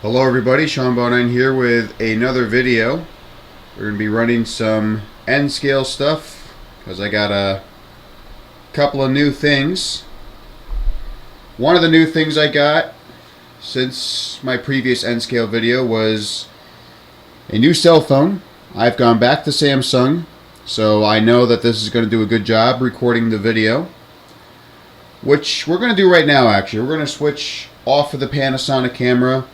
Hello everybody, Sean Bonine here with another video. We're going to be running some N-scale stuff because I got a couple of new things. One of the new things I got since my previous N-scale video was a new cell phone. I've gone back to Samsung, so I know that this is going to do a good job recording the video, which we're going to do right now. Actually, we're going to switch off of the Panasonic camera,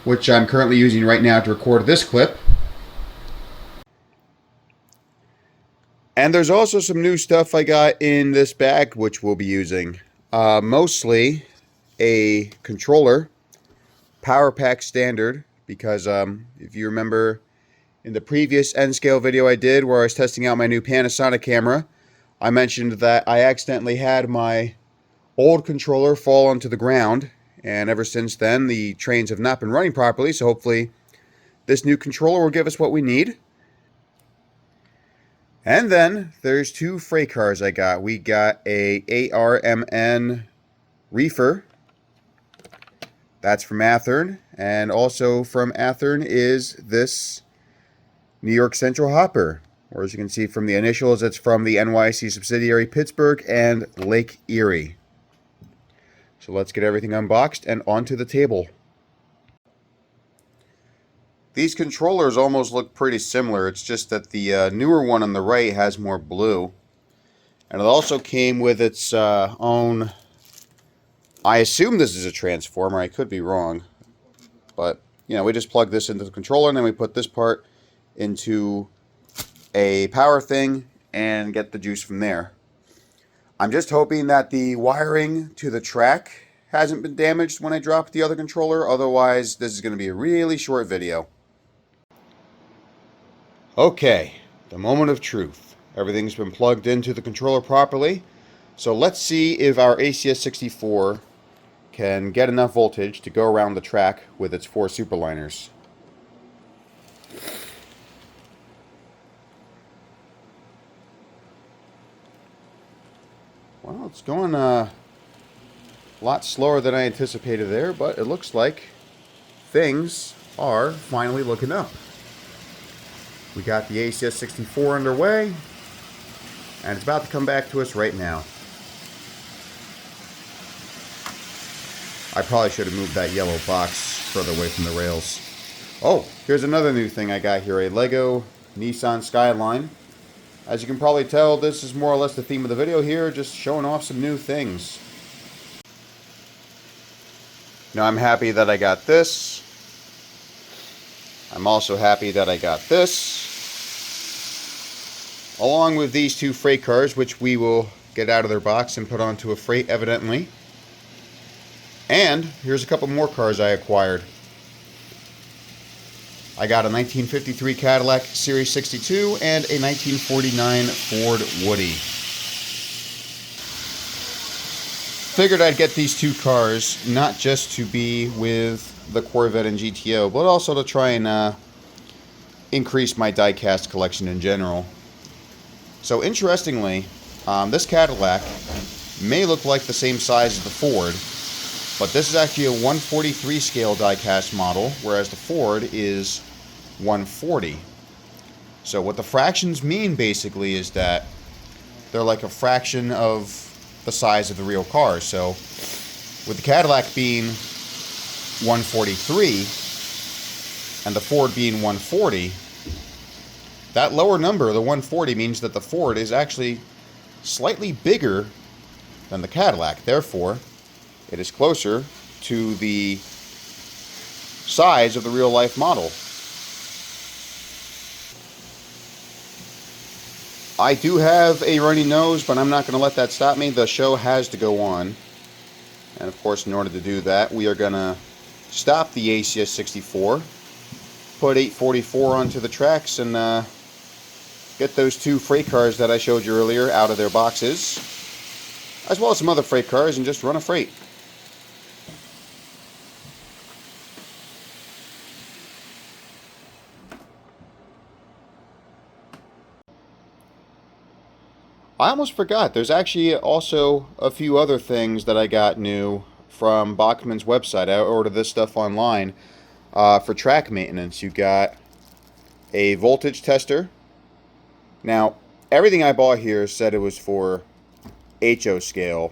which I'm currently using right now to record this clip. And there's also some new stuff I got in this bag which we'll be using. Mostly a controller, Power Pack Standard, because if you remember in the previous N-scale video I did where I was testing out my new Panasonic camera, I mentioned that I accidentally had my old controller fall onto the ground. And ever since then, the trains have not been running properly, so hopefully this new controller will give us what we need. And then there's two freight cars I got. We got a ARMN reefer. That's from Athearn. And also from Athearn is this New York Central hopper. Or as you can see from the initials, it's from the NYSE subsidiary Pittsburgh and Lake Erie. So let's get everything unboxed and onto the table. These controllers almost look pretty similar. It's just that the newer one on the right has more blue. And it also came with its own, I assume this is a transformer. I could be wrong. But, you know, we just plug this into the controller and then we put this part into a power thing and get the juice from there. I'm just hoping that the wiring to the track hasn't been damaged when I drop the other controller. Otherwise, this is going to be a really short video. Okay, the moment of truth. Everything's been plugged into the controller properly. So let's see if our ACS64 can get enough voltage to go around the track with its 4 superliners. Well, it's going a lot slower than I anticipated there, but it looks like things are finally looking up. We got the ACS64 underway, and it's about to come back to us right now. I probably should have moved that yellow box further away from the rails. Oh, here's another new thing I got here, a Lego Nissan Skyline. As you can probably tell, this is more or less the theme of the video here, just showing off some new things. Now I'm happy that I got this. I'm also happy that I got this. Along with these two freight cars, which we will get out of their box and put onto a freight, evidently. And here's a couple more cars I acquired. I got a 1953 Cadillac Series 62 and a 1949 Ford Woody. Figured I'd get these two cars not just to be with the Corvette and GTO, but also to try and increase my die-cast collection in general. So interestingly, this Cadillac may look like the same size as the Ford, but this is actually a 143 scale die-cast model, whereas the Ford is 140. So what the fractions mean basically is that they're like a fraction of the size of the real car. So with the Cadillac being 143 and the Ford being 140, that lower number, the 140, means that the Ford is actually slightly bigger than the Cadillac. Therefore, it is closer to the size of the real-life model. I do have a runny nose, but I'm not going to let that stop me. The show has to go on. And of course, in order to do that, we are going to stop the ACS64, put 844 onto the tracks, and get those two freight cars that I showed you earlier out of their boxes, as well as some other freight cars, and just run a freight. I almost forgot, there's actually also a few other things that I got new from Bachmann's website. I ordered this stuff online. For track maintenance, you got a voltage tester. Now, everything I bought here said it was for HO scale.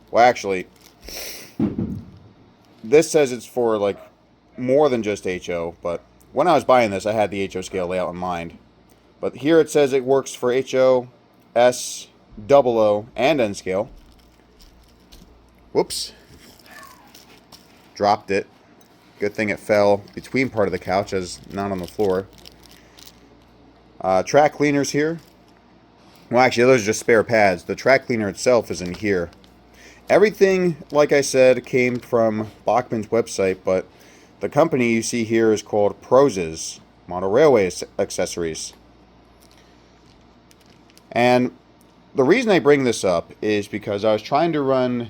Well, actually, this says it's for like more than just HO, but when I was buying this, I had the HO scale layout in mind. But here it says it works for HO, S, OO, and N scale. Whoops. Dropped it. Good thing it fell between part of the couch as not on the floor. Track cleaners here. Well, actually, those are just spare pads. The track cleaner itself is in here. Everything, like I said, came from Bachmann's website, but the company you see here is called Prozis, Model Railway Accessories. And the reason I bring this up is because I was trying to run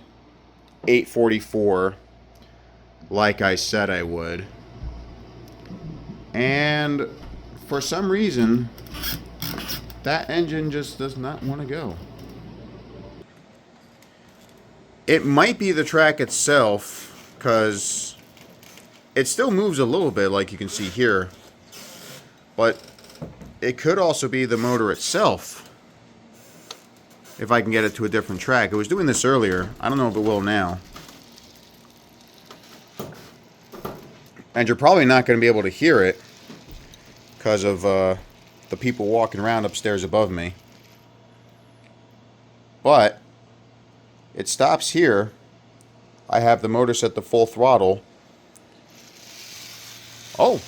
844 like I said I would. And for some reason, that engine just does not want to go. It might be the track itself, because it still moves a little bit like you can see here. But it could also be the motor itself, if I can get it to a different track. It was doing this earlier. I don't know if it will now. And you're probably not going to be able to hear it because of the people walking around upstairs above me. But it stops here. I have the motor set to full throttle. Oh,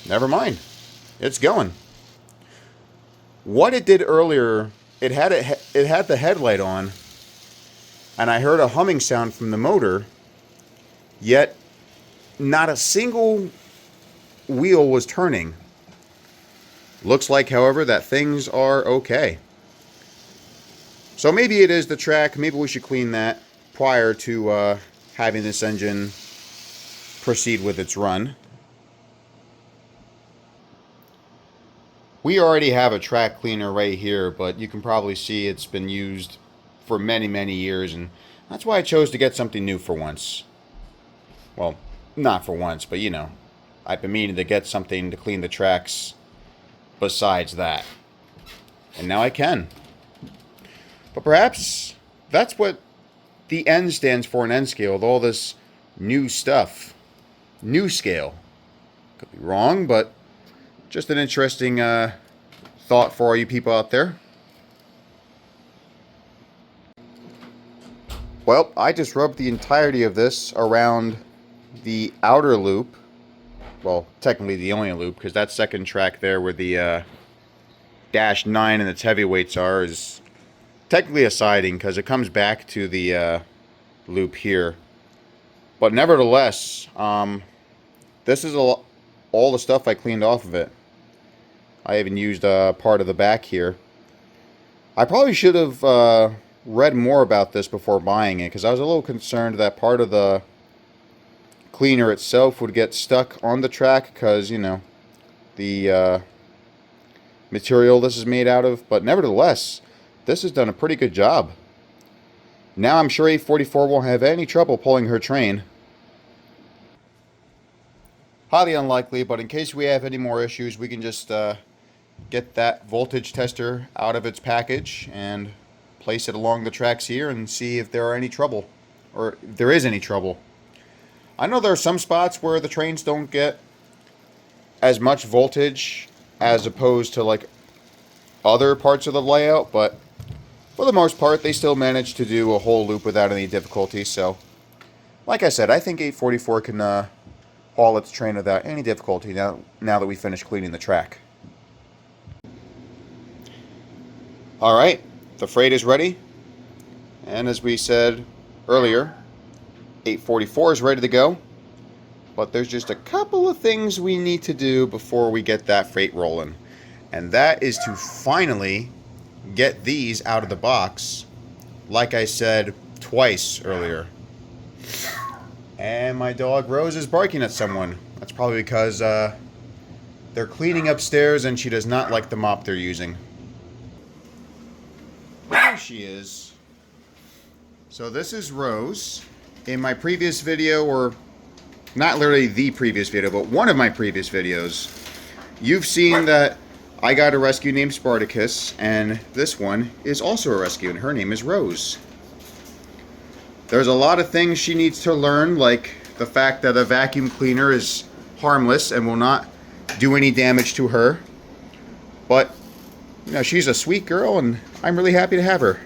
never mind. It's going. What it did earlier, it had the headlight on, and I heard a humming sound from the motor, yet not a single wheel was turning. Looks like, however, that things are okay. So maybe it is the track. Maybe we should clean that prior to having this engine proceed with its run. We already have a track cleaner right here, but you can probably see it's been used for many, many years, and that's why I chose to get something new for once. Well, not for once, but you know, I've been meaning to get something to clean the tracks besides that. And now I can. But perhaps that's what the N stands for in N scale, with all this new stuff. New scale. Could be wrong, but just an interesting thought for all you people out there. Well, I just rubbed the entirety of this around the outer loop. Well, technically the only loop, because that second track there where the Dash 9 and its heavyweights are is technically a siding, because it comes back to the loop here. But nevertheless, this is all the stuff I cleaned off of it. I even used part of the back here. I probably should have read more about this before buying it, because I was a little concerned that part of the cleaner itself would get stuck on the track, because, you know, the material this is made out of. But nevertheless, this has done a pretty good job. Now I'm sure 844 won't have any trouble pulling her train. Highly unlikely, but in case we have any more issues, we can just get that voltage tester out of its package and place it along the tracks here and see if there are any trouble, or if there is any trouble. I know there are some spots where the trains don't get as much voltage as opposed to like other parts of the layout, but for the most part they still manage to do a whole loop without any difficulty. So like I said, I think 844 can haul its train without any difficulty now that we finished cleaning the track. Alright, the freight is ready, and as we said earlier, 844 is ready to go, but there's just a couple of things we need to do before we get that freight rolling, and that is to finally get these out of the box, like I said twice earlier. And my dog Rose is barking at someone. That's probably because they're cleaning upstairs and she does not like the mop they're using. There she is. So this is Rose. In my previous video, or not literally the previous video, but one of my previous videos, you've seen that I got a rescue named Spartacus, and this one is also a rescue, and her name is Rose. There's a lot of things she needs to learn, like the fact that a vacuum cleaner is harmless and will not do any damage to her. But, you know, she's a sweet girl, and I'm really happy to have her.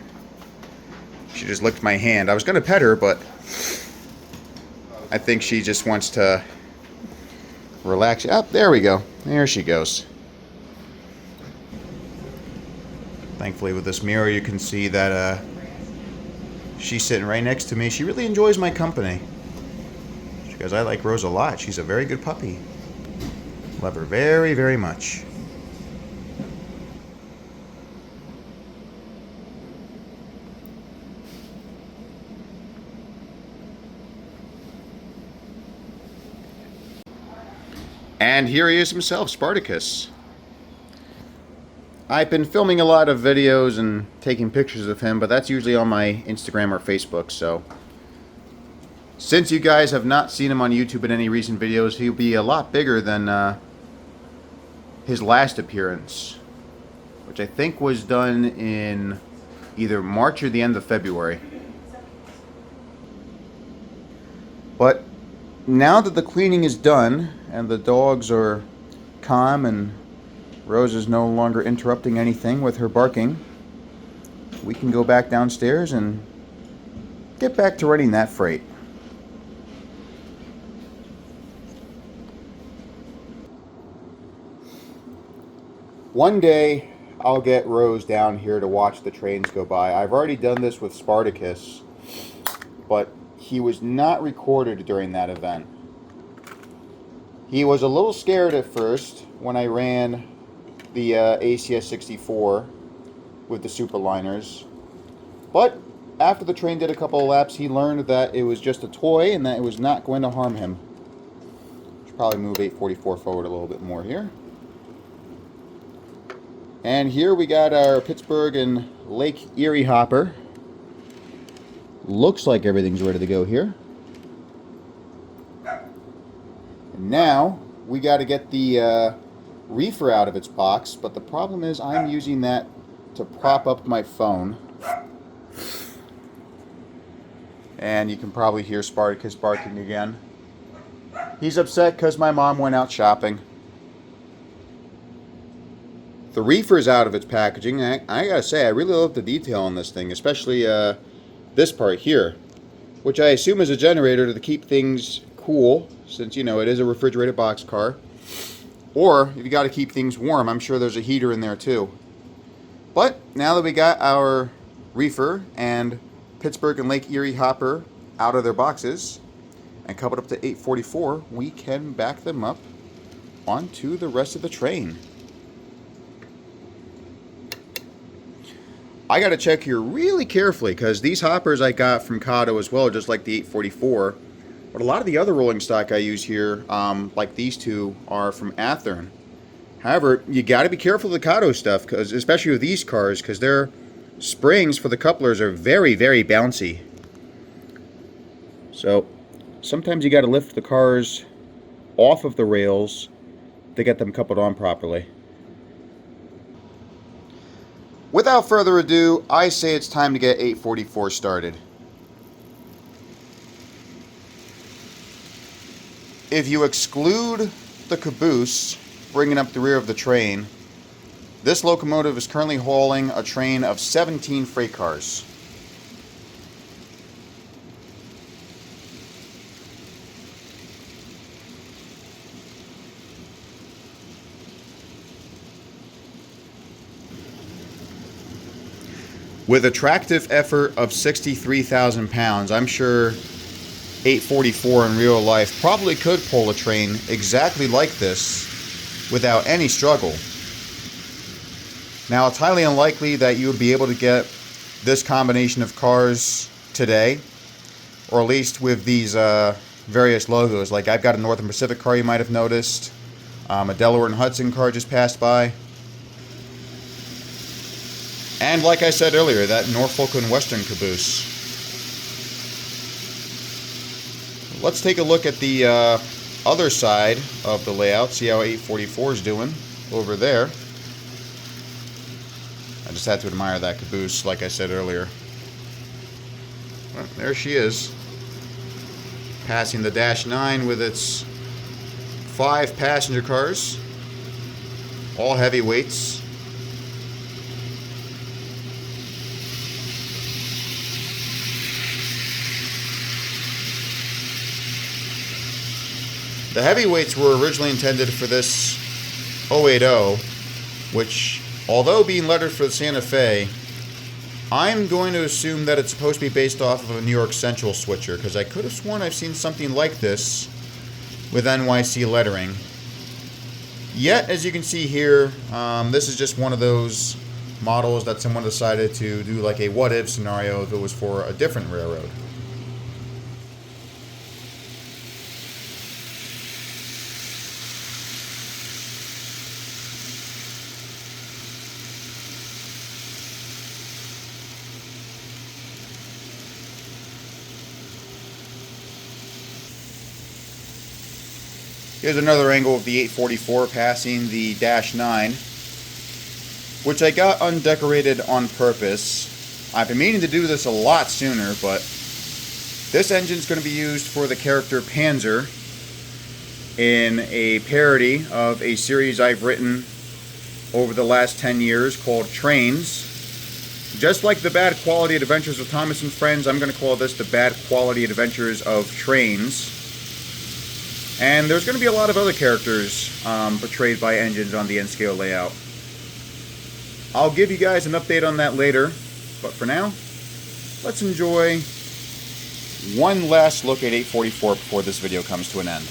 She just licked my hand. I was going to pet her, but I think she just wants to relax. Oh, there we go. There she goes. Thankfully, with this mirror, you can see that she's sitting right next to me. She really enjoys my company. Because I like Rose a lot. She's a very good puppy. Love her very, very much. And here he is himself, Spartacus. I've been filming a lot of videos and taking pictures of him, but that's usually on my Instagram or Facebook, so since you guys have not seen him on YouTube in any recent videos, he'll be a lot bigger than his last appearance, which I think was done in either March or the end of February. But now that the cleaning is done and the dogs are calm and Rose is no longer interrupting anything with her barking, we can go back downstairs and get back to running that freight. One day, I'll get Rose down here to watch the trains go by. I've already done this with Spartacus, but he was not recorded during that event. He was a little scared at first when I ran the ACS 64 with the Superliners, but after the train did a couple of laps, he learned that it was just a toy and that it was not going to harm him. Should probably move 844 forward a little bit more here. And here we got our Pittsburgh and Lake Erie hopper. Looks like everything's ready to go here. And now we got to get the reefer out of its box, but the problem is I'm using that to prop up my phone. And you can probably hear Spartacus barking again. He's upset because my mom went out shopping. The reefer's out of its packaging. I gotta say, I really love the detail on this thing, especially this part here, which I assume is a generator to keep things cool, since, you know, it is a refrigerated boxcar. Or, if you gotta keep things warm, I'm sure there's a heater in there too. But, now that we got our reefer and Pittsburgh and Lake Erie hopper out of their boxes, and coupled up to 844, we can back them up onto the rest of the train. I got to check here really carefully because these hoppers I got from Kato as well, just like the 844. But a lot of the other rolling stock I use here, like these two, are from Athearn. However, you got to be careful of the Kato stuff, because especially with these cars, because their springs for the couplers are very, very bouncy. So sometimes you got to lift the cars off of the rails to get them coupled on properly. Without further ado, I say it's time to get 844 started. If you exclude the caboose bringing up the rear of the train, this locomotive is currently hauling a train of 17 freight cars. With a tractive effort of 63,000 pounds, I'm sure 844 in real life probably could pull a train exactly like this without any struggle. Now, it's highly unlikely that you would be able to get this combination of cars today, or at least with these various logos. Like, I've got a Northern Pacific car you might have noticed, a Delaware and Hudson car just passed by. And like I said earlier, that Norfolk and Western caboose. let's take a look at the other side of the layout, see how 844 is doing over there. I just had to admire that caboose, like I said earlier. Well, there she is, passing the Dash 9 with its 5 passenger cars, all heavyweights. The heavyweights were originally intended for this 080, which, although being lettered for the Santa Fe, I'm going to assume that it's supposed to be based off of a New York Central switcher, because I could have sworn I've seen something like this with NYC lettering. Yet, as you can see here, this is just one of those models that someone decided to do like a what-if scenario if it was for a different railroad. Here's another angle of the 844 passing the Dash 9, which I got undecorated on purpose. I've been meaning to do this a lot sooner, but this engine's going to be used for the character Panzer in a parody of a series I've written over the last 10 years called Trains. Just like the Bad Quality Adventures of Thomas and Friends, I'm going to call this the Bad Quality Adventures of Trains. And there's going to be a lot of other characters portrayed by engines on the N-scale layout. I'll give you guys an update on that later, but for now, let's enjoy one last look at 844 before this video comes to an end.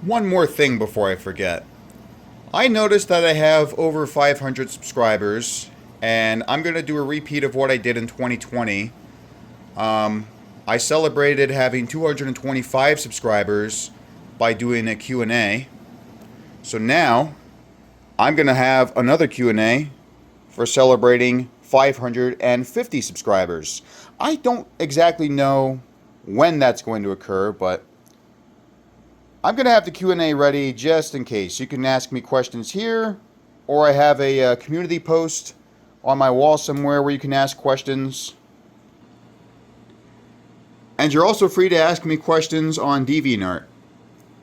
One more thing before I forget. I noticed that I have over 500 subscribers, and I'm going to do a repeat of what I did in 2020. I celebrated having 225 subscribers by doing a Q&A. So now, I'm going to have another Q&A for celebrating 550 subscribers. I don't exactly know when that's going to occur, but I'm going to have the Q&A ready just in case. You can ask me questions here, or I have a community post on my wall somewhere where you can ask questions. And you're also free to ask me questions on DeviantArt.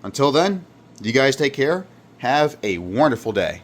Until then, you guys take care. Have a wonderful day.